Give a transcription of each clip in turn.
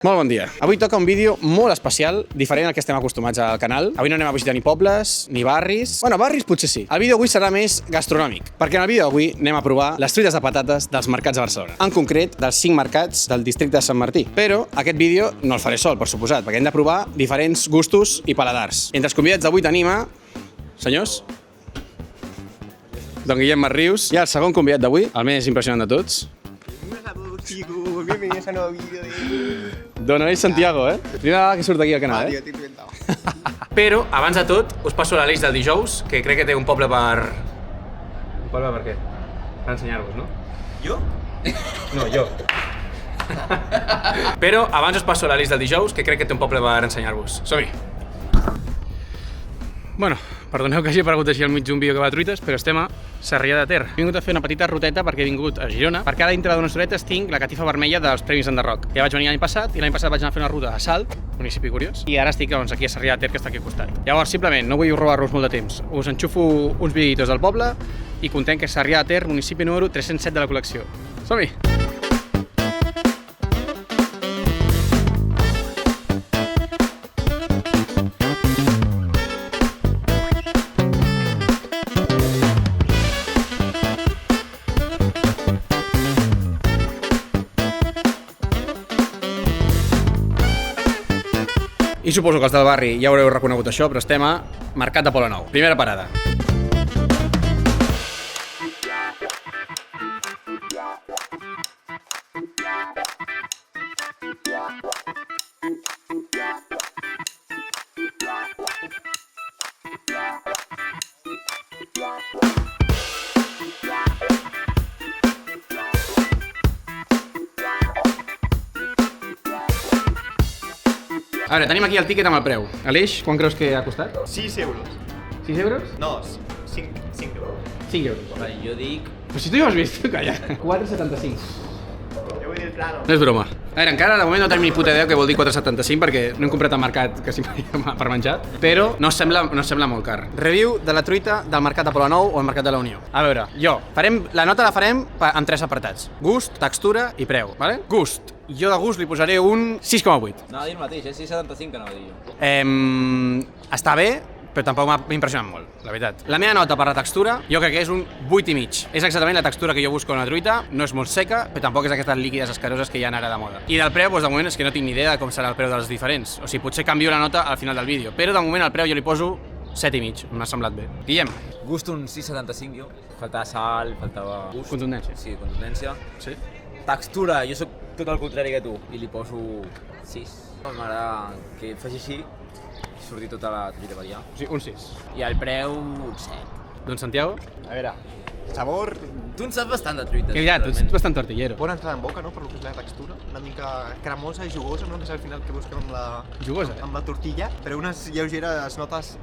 Molt bon dia. Avui toca un vídeo molt especial, diferent al que estem acostumats al canal. Avui no anem a visitar ni pobles, ni barris. Bueno, barris potser sí. El vídeo avui serà més gastronòmic, perquè en el vídeo d'avui anem a provar les truites de patates dels mercats de Barcelona. En concret, dels 5 mercats del districte de Sant Martí. Però aquest vídeo no el faré sol, per suposat, perquè hem de provar diferents gustos i paladars. Entre els convidats d'avui tenim a... Senyors? Don Guillem Marrius. I el segon convidat d'avui, el més impressionant de tots. Chicos, bienvenidos a un nuevo vídeo de... Don Aleix Santiago, Primera vegada que surt aquí al canal, Tío, t'he inventat. Però, abans de tot, us passo l'Aleix del dijous, que crec que té un poble per... Un poble per què? Per ensenyar-vos, no? Jo? No, jo. Però, abans us passo l'Aleix del dijous, que crec que té un poble per ensenyar-vos. Som-hi! Bueno, perdoneu que hagi aparegut així al mig d'un vídeo que va a truites, però estem a Sarrià de Ter. He vingut a fer una petita ruteta perquè he vingut a Girona, perquè ara dintre d'unes horetes tinc la catifa vermella dels Premis Enderroc. Ja vaig venir l'any passat, i l'any passat vaig anar a fer una ruta a Salt, municipi curiós, i ara estic doncs, aquí a Sarrià de Ter, que està aquí al costat. Llavors, simplement, no vull robar-vos molt de temps. Us enxufo uns videitos del poble i contem que és Sarrià de Ter, municipi número 307 de la col·lecció. Som-hi! I suposo que els del barri ja haureu reconegut això, però estem a Mercat de Poblenou. Primera parada. A veure, tenim aquí el tíquet amb el preu. Aleix, quan creus que ha costat? 6 euros. 6 euros? No, 5 euros. 5 euros. Vale, jo dic... Però si tu ja ho has vist, calla. 4,75. Jo vull dir el plano. No és broma. A veure, encara de moment no tenim ni puta idea què vol dir 4,75 perquè no hem comprat al mercat que s'hi per menjar, però no sembla molt car. Review de la truita del Mercat de Poblenou o el Mercat de la Unió. A veure, la nota la farem en 3 apartats. Gust, textura i preu, vale? Gust. Jo de gust li posaré un 6,8. Anava a dir el mateix, 6,75 que anava a dir jo. Està bé, però tampoc m'ha impressionat molt, la veritat. La meva nota per la textura, jo crec que és un 8,5. És exactament la textura que jo busco en una truita, no és molt seca, però tampoc és aquestes líquides escaroses que hi ha ara de moda. I del preu, doncs de moment és que no tinc ni idea de com serà el preu dels diferents. O sigui, potser canvio la nota al final del vídeo, però de moment el preu jo li poso 7,5, m'ha semblat bé. Guillem. Gust un 6,75 jo. Faltava sal, faltava gust. Contundència. Sí, contundència. Sí? Textura, jo sóc tot el contrari que tu. I li poso 6. M'agrada que faci així, surti tota la truita per allà. O sigui, un 6. I el preu, un 7. Doncs Santiago? A veure, sabor... Tu en saps bastant de truites. Que ja, tu ets bastant tortillero. Bona entrada en boca, no?, per lo que és la textura. Una mica cremosa i jugosa, no?, que és al final que busquem amb la... Jugosa, amb la tortilla, però unes lleugeres notes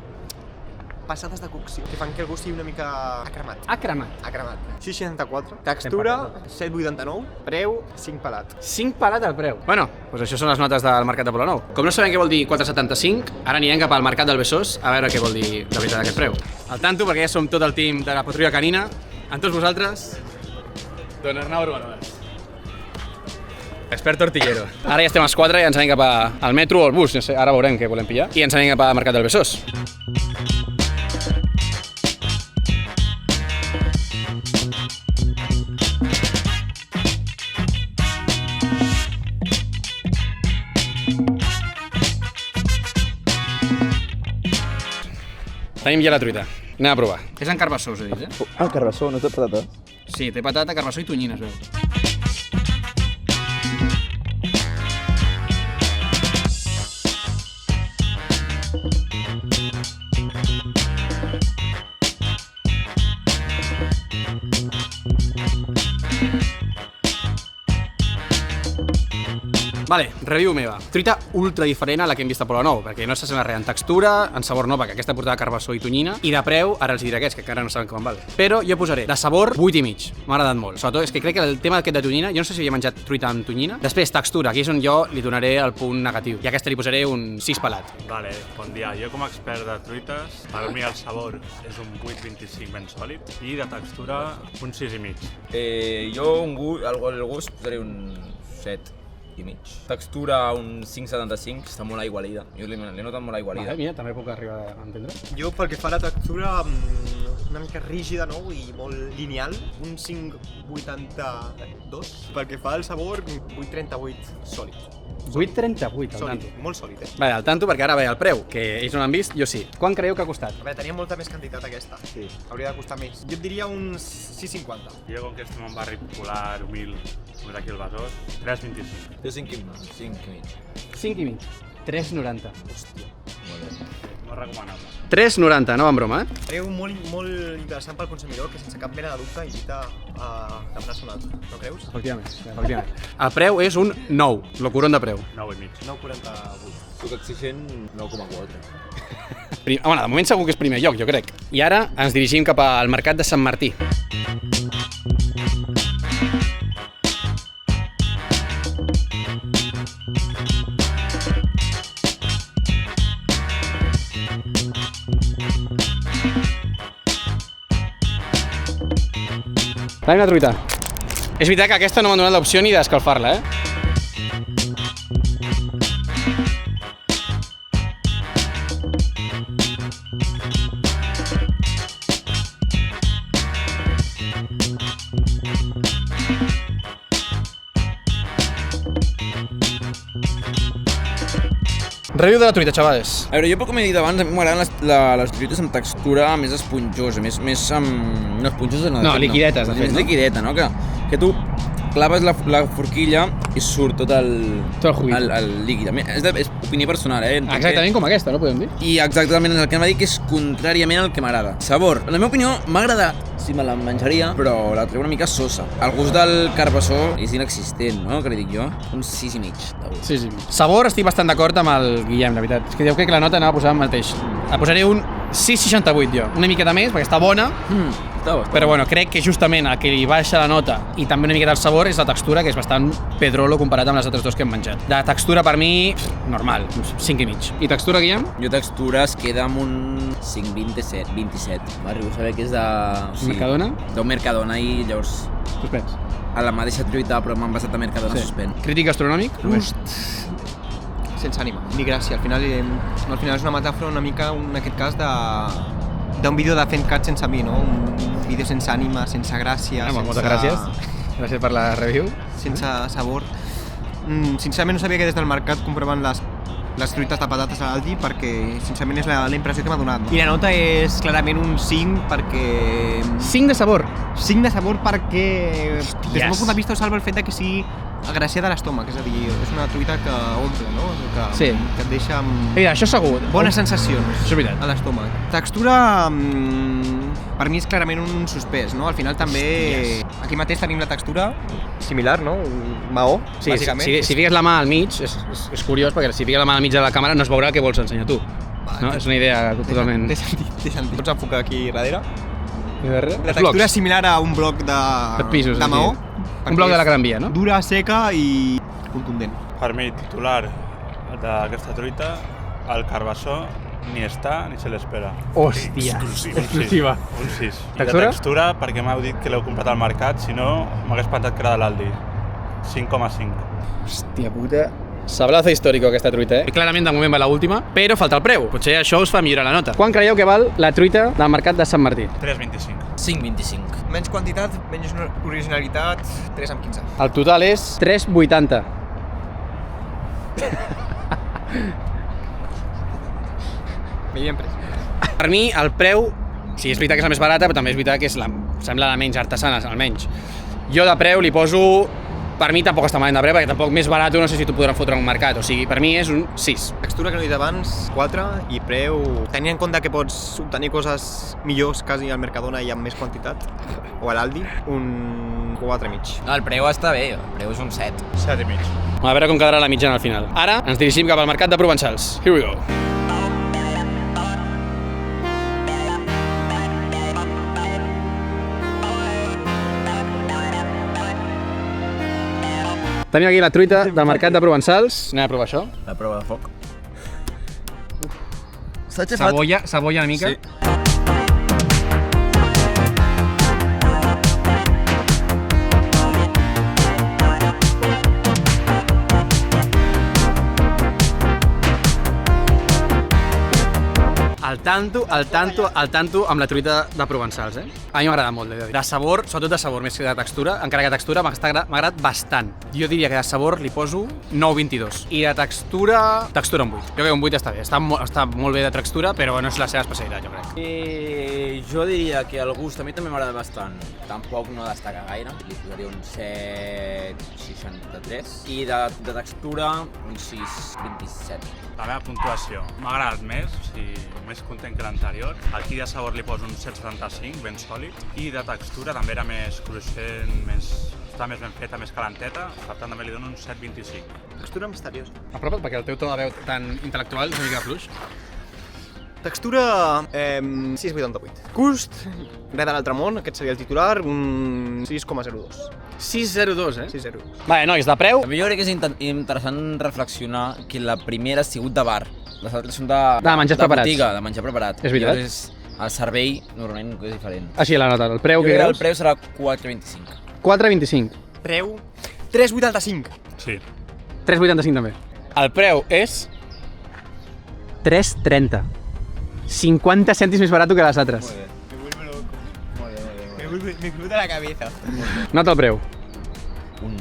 passades de cocció, que fan que el gust sigui una mica acremat. Acremat. Acremat. 6,64. Textura, 7,89. Preu, 5 pelat. 5 pelat al preu. Bueno, doncs això són les notes del Mercat de Poblenou. Com no sabem què vol dir 4,75, ara anirem cap al Mercat del Besòs a veure què vol dir de veritat aquest preu. Al tanto, perquè ja som tot el team de la patrulla canina. Amb tots vosaltres, Don Arnau Urbanoves. Expert tortillero. Ara ja estem als 4 i ens anem cap al metro o al bus, no sé, ara veurem què volem pillar. I ens anem cap al Mercat del Besòs. Tenim ja la truita. Anem a provar. És en carbassó, us he dit, Ah, carbassó, no té patata. Sí, té patata, carbassó i tonyina, es veu. Vale, review meva. Truita ultra diferent a la que hem vist a Poblenou, perquè no s'assembla res en textura, en sabor no, perquè aquesta portava carbassó i tonyina, i de preu, ara els diré aquests, que encara no saben com val. Però jo posaré de sabor 8,5. M'ha agradat molt. Sobretot és que crec que el tema aquest de tonyina, jo no sé si havia menjat truita amb tonyina. Després, textura, aquí és on jo li donaré el punt negatiu. I a aquesta li posaré un 6 pelat. Vale, bon dia. Jo com a expert de truites, per mi el sabor és un 8,25 ben sòlid i de textura un 6,5. Jo el gust posaré un 7. i mig. Textura un 5,75, està molt aigualida. Jo l'he notat molt aigualida. Mira, també puc arribar a entendre. Jo, pel que fa a la textura, una mica rígida, no? I molt lineal, un 5,82. Pel que fa al sabor, 8,38 sòlid. 8,38, al Sòlid, tanto. molt sòlid, Vale, al tanto, perquè ara ve el preu, que ells no l'han vist, jo sí. Quan creieu que ha costat? A veure, tenia molta més quantitat aquesta. Sí. Hauria de costar més. Jo et diria uns 6,50. Jo, com que estem en un barri popular, humil, com és aquí el Besòs, 3,25. Jo 5 i mig. 5 i mig. 3,90. Molt bé. Molt recomanable. 3,90, no en broma, eh? Preu molt interessant pel consumidor que sense cap mena de dubte evita demanar un altre, no creus? Efectivament. El preu és un 9, l'ocuron de preu. 9,5. 9,48. Soc exigent 9,4. Bueno, de moment segur que és primer lloc, jo crec. I ara ens dirigim cap al mercat de Sant Martí. Tenim la truita. És veritat que aquesta no m'han donat l'opció ni d'escalfar-la, eh? Review de la truita, xavales. A veure, jo com he dit abans, a mi m'agraden les truites amb textura més esponjosa, més amb... No, esponjosa no. No, liquidetes, de fet, Més no? liquideta, no? Que tu claves la forquilla i surt tot el juguito. el líquid. És opinió personal, eh? Entenc Exactament com aquesta, no podem dir? I exactament el que em va dir que és contràriament al que m'agrada. Sabor. En la meva opinió, m'ha agradat. Sí, me la menjaria, però la trobo una mica sosa. El gust del carbassó és inexistent, no? Que li dic jo. Un 6 i mig. Sí. Sabor, estic bastant d'acord amb el Guillem, la veritat. És que jo crec que la nota anava a posar el mateix. La posaré un 6,68 jo. Una miqueta més, perquè està bona, però bueno, crec que justament el que li baixa la nota i també una miqueta el sabor és la textura, que és bastant pedrolo comparat amb les altres dues que hem menjat. De textura, per mi, normal, 5 i mig. I textura, Guillem? Jo textura es queda amb un 5,27. M'arribo a saber que és de... Mercadona? D'un Mercadona i llavors Suspens. a la mateixa truita però m'han basat a Mercadona suspèn. Crític gastronòmic? Sense ànima, ni gràcia. Al final és una metàfora una mica, en aquest cas, d'un vídeo de fent cat sense mi, no? Un vídeo sense ànima, sense gràcia, Moltes gràcies. Gràcies per la review. sense sabor. Sincerament no sabia que des del mercat compraven les truites de patates a l'Aldi perquè sincerament és la impressió que m'ha donat. I la nota és clarament un 5 perquè... 5 de sabor. 5 de sabor perquè des del meu punt de vista ho salva el fet de que sigui agraciada a l'estómac, és a dir, és una truita que omple, no? Que et deixa amb Mira, això segur. bones sensacions Això és veritat. a l'estómac. Textura, per mi és clarament un suspès, no? Al final també, aquí mateix tenim la textura similar, no? Un maó, Sí, bàsicament. si fiques la mà al mig, és curiós, perquè si fiques la mà al mig de la càmera no es veurà què vols ensenyar tu. No? És una idea totalment... Té sentit. Pots enfocar aquí darrere? La Els textura blocs. és similar a un bloc de pisos, de és maó. a dir, un bloc de la Gran Via, no? Dura, seca i contundent. Per mi, titular d'aquesta truita, el carbassó ni està ni se l'espera. Hòstia, exclusiva. Un 6. I de Textura? textura, perquè m'heu dit que l'heu comprat al mercat, si no m'hagués pensat que era de l'Aldi. 5,5. Hòstia puta. Sablazo històrico aquesta truita, eh? Clarament de moment va l'última, però falta el preu. Potser això us fa millorar la nota. Quan creieu que val la truita del mercat de Sant Martí? 3,25. 5,25. Menys quantitat, menys originalitat, 3,15. El total és 3,80. M'hi hem pres. Per mi, el preu, sí, és veritat que és la més barata, però també és veritat que sembla la menys artesana, almenys. Jo de preu li poso... Per mi tampoc està malament de preu, perquè tampoc més barat no sé si t'ho podran fotre en un mercat. O sigui, per mi és un 6. Textura que no he dit abans, 4, i preu... Tenint en compte que pots obtenir coses millors quasi al Mercadona i amb més quantitat, o a l'Aldi, un 4,5. No, el preu està bé, el preu és un 7. 7,5. A veure com quedarà la mitjana al final. Ara ens dirigim cap al mercat de Provençals. Here we go. Tenim aquí la truita del mercat de Provençals. Anem a provar això. La prova de foc. Cebolla una mica. Sí. al tanto amb la truita de provençals, A mi m'agrada molt, de sabor, sobretot de sabor, més que de textura, encara que de textura m'ha agradat bastant. Jo diria que de sabor li poso 9,22. I de textura un 8. Jo crec que un 8 està bé, està molt bé de textura, però no és la seva especialitat, jo crec. Jo diria que el gust a mi també m'agrada bastant. Tampoc no destaca gaire, li posaria un 7,63 i de textura un 6,27. La meva puntuació m'ha agradat més, o sigui, més content que l'anterior. Aquí de sabor li poso un 7,75, ben sòlid, i de textura també era més cruixent, està més ben feta, més calenteta, per tant també li dono un 7,25. Textura misteriosa. Apropa't, perquè el teu to de veu tan intel·lectual és una mica fluix. Textura 6,88. Gust, res de l'altre món, aquest seria el titular, un 6,02. 6,02, 6,02. Vale, nois, de preu... Jo crec que és interessant reflexionar que la primera ha sigut de bar. Les altres són de menjars preparats. Botiga, de menjar preparat. És veritat. Llavors, el servei normalment és diferent. Així la nota, el preu Jo que crec que creus? el preu serà 4,25. 4,25. Preu 3,85. Sí. 3,85 també. El preu és 3,30. 50 cèntims més barat que les altres. Me vuelve loco. Me explota la cabeza. Nota el preu. Un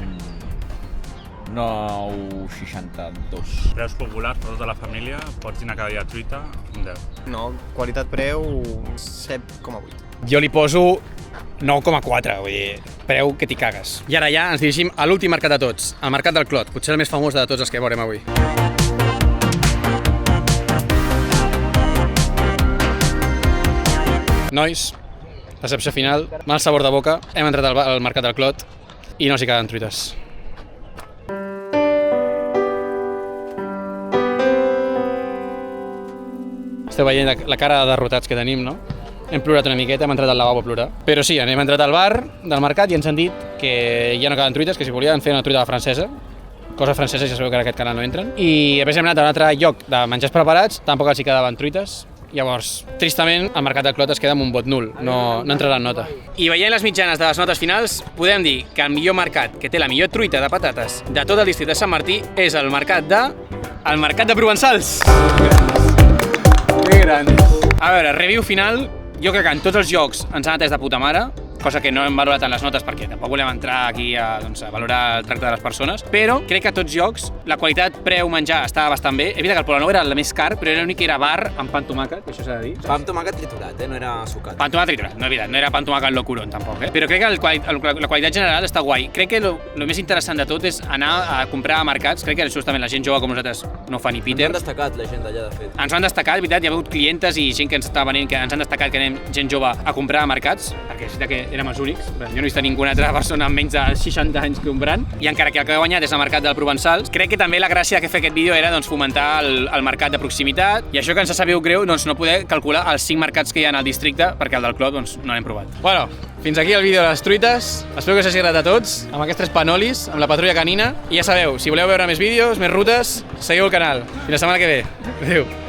9,62. Preus populars per tota la família, pots dinar cada dia a truita, un 10. No, qualitat-preu 7,8. Jo li poso 9,4, vull dir, preu que t'hi cagues. I ara ja ens dirigim a l'últim mercat de tots, el mercat del Clot, potser el més famós de tots els que veurem avui. Nois, recepció final, mal sabor de boca, hem entrat al mercat del Clot i no s'hi queden truites. Esteu veient la cara de derrotats que tenim, no? Hem plorat una miqueta, hem entrat al lavabo a plorar. Però sí, hem entrat al bar del mercat i ens han dit que ja no queden truites, que si volien fer una truita francesa, cosa francesa, ja sabeu que en aquest canal no entren. I després hem anat a un altre lloc de menjars preparats, tampoc els hi quedaven truites. Llavors, tristament, el mercat del Clot es queda amb un vot nul, no entrarà en nota. I veient les mitjanes de les notes finals, podem dir que el millor mercat que té la millor truita de patates de tot el districte de Sant Martí és el mercat de Provençals. Que gran. A veure, review final. Jo crec que en tots els jocs ens han atès de puta mare, cosa que no hem valorat en les notes perquè tampoc volem entrar aquí a valorar el tracte de les persones, però crec que a tots jocs la qualitat preu-menjar estava bastant bé. És veritat que el Pola Nou era el més car, però era l'únic que era bar amb pa amb tomàquet, això s'ha de dir. Pa amb tomàquet triturat, no era sucat. Pa amb tomàquet triturat, no és veritat, no era pa amb tomàquet locurón tampoc, Però crec que la qualitat general està guai. Crec que el més interessant de tot és anar a comprar a mercats. Crec que justament la gent jove com nosaltres no fa ni Peter. Ens han destacat la gent d'allà, de fet. Ens han destacat, és veritat, hi ha hagut clientes i gent que ens està venint, que ens han destacat que anem gent jove a comprar a mercats, perquè és veritat que érem els únics. Jo no he vist ninguna altra persona amb menys de 60 anys comprant, i encara que el que ha guanyat és el mercat del Provençals. Crec que també la gràcia que fer aquest vídeo era fomentar el mercat de proximitat, i això que ens ha sabut greu, no poder calcular els 5 mercats que hi ha al districte, perquè el del Clot no l'hem provat. Bueno, fins aquí el vídeo de les truites. Espero que us hagi agradat a tots, amb aquests 3 panolis, amb la patrulla canina. I ja sabeu, si voleu veure més vídeos, més rutes, seguiu el canal. Fins la setmana que ve. Adéu.